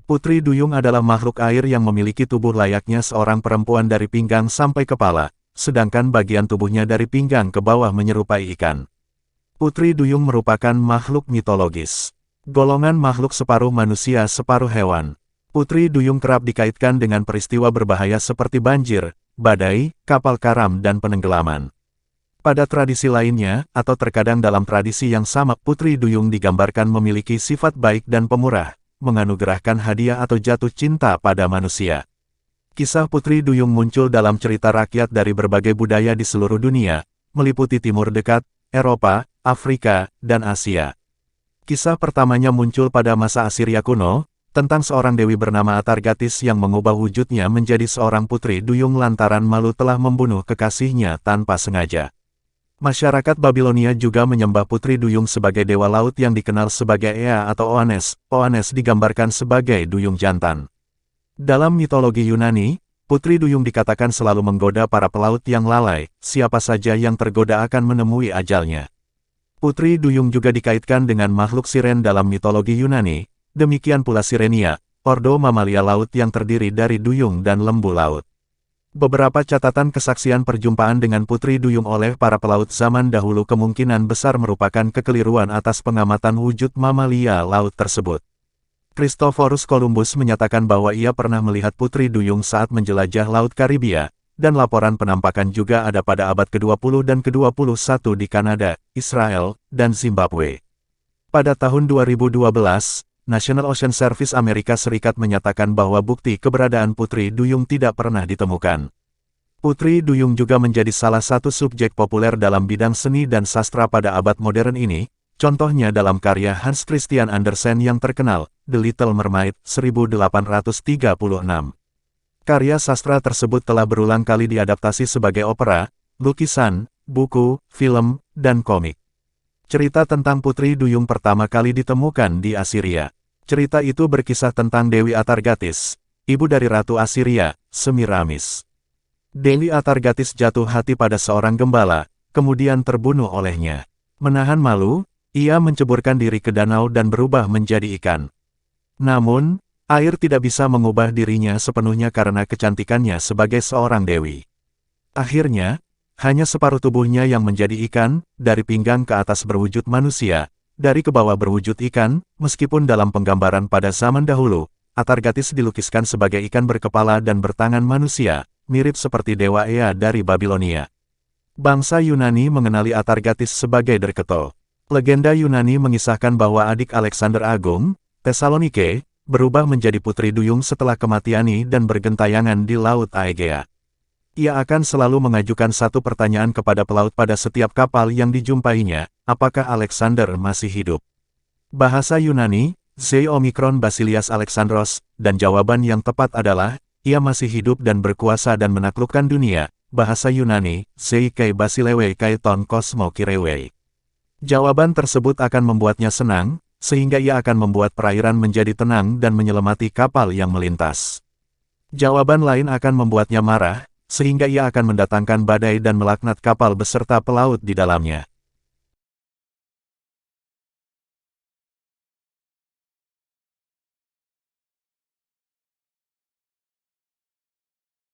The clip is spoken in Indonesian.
Putri Duyung adalah makhluk air yang memiliki tubuh layaknya seorang perempuan dari pinggang sampai kepala, sedangkan bagian tubuhnya dari pinggang ke bawah menyerupai ikan. Putri Duyung merupakan makhluk mitologis. Golongan makhluk separuh manusia separuh hewan. Putri Duyung kerap dikaitkan dengan peristiwa berbahaya seperti banjir, badai, kapal karam dan penenggelaman. Pada tradisi lainnya, atau terkadang dalam tradisi yang sama, Putri Duyung digambarkan memiliki sifat baik dan pemurah, menganugerahkan hadiah atau jatuh cinta pada manusia. Kisah Putri Duyung muncul dalam cerita rakyat dari berbagai budaya di seluruh dunia, meliputi Timur Dekat, Eropa, Afrika, dan Asia. Kisah pertamanya muncul pada masa Assyria kuno, tentang seorang dewi bernama Atargatis yang mengubah wujudnya menjadi seorang putri duyung lantaran malu telah membunuh kekasihnya tanpa sengaja. Masyarakat Babilonia juga menyembah Putri Duyung sebagai dewa laut yang dikenal sebagai Ea atau Oannes. Oannes digambarkan sebagai duyung jantan. Dalam mitologi Yunani, Putri Duyung dikatakan selalu menggoda para pelaut yang lalai, siapa saja yang tergoda akan menemui ajalnya. Putri Duyung juga dikaitkan dengan makhluk siren dalam mitologi Yunani. Demikian pula Sirenia, ordo mamalia laut yang terdiri dari duyung dan lembu laut. Beberapa catatan kesaksian perjumpaan dengan Putri Duyung oleh para pelaut zaman dahulu kemungkinan besar merupakan kekeliruan atas pengamatan wujud mamalia laut tersebut. Christophorus Columbus menyatakan bahwa ia pernah melihat Putri Duyung saat menjelajah Laut Karibia, dan laporan penampakan juga ada pada abad ke-20 dan ke-21 di Kanada, Israel, dan Zimbabwe. Pada tahun 2012, National Ocean Service Amerika Serikat menyatakan bahwa bukti keberadaan Putri Duyung tidak pernah ditemukan. Putri Duyung juga menjadi salah satu subjek populer dalam bidang seni dan sastra pada abad modern ini, contohnya dalam karya Hans Christian Andersen yang terkenal, The Little Mermaid, 1836. Karya sastra tersebut telah berulang kali diadaptasi sebagai opera, lukisan, buku, film, dan komik. Cerita tentang Putri Duyung pertama kali ditemukan di Assyria. Cerita itu berkisah tentang Dewi Atargatis, ibu dari Ratu Assyria, Semiramis. Dewi Atargatis jatuh hati pada seorang gembala, kemudian terbunuh olehnya. Menahan malu, ia menceburkan diri ke danau dan berubah menjadi ikan. Namun, air tidak bisa mengubah dirinya sepenuhnya karena kecantikannya sebagai seorang dewi. Akhirnya, hanya separuh tubuhnya yang menjadi ikan, dari pinggang ke atas berwujud manusia, dari ke bawah berwujud ikan, meskipun dalam penggambaran pada zaman dahulu, Atargatis dilukiskan sebagai ikan berkepala dan bertangan manusia, mirip seperti Dewa Ea dari Babilonia. Bangsa Yunani mengenali Atargatis sebagai Derketo. Legenda Yunani mengisahkan bahwa adik Alexander Agung, Thessalonike, berubah menjadi Putri Duyung setelah kematiannya dan bergentayangan di Laut Aegea. Ia akan selalu mengajukan satu pertanyaan kepada pelaut pada setiap kapal yang dijumpainya, apakah Alexander masih hidup? Bahasa Yunani, Zei Omikron Basilias Alexandros, dan jawaban yang tepat adalah, ia masih hidup dan berkuasa dan menaklukkan dunia. Bahasa Yunani, Zei Kai Basilewe Kai Ton Kosmo Kirewe. Jawaban tersebut akan membuatnya senang, sehingga ia akan membuat perairan menjadi tenang dan menyelamati kapal yang melintas. Jawaban lain akan membuatnya marah, sehingga ia akan mendatangkan badai dan melaknat kapal beserta pelaut di dalamnya.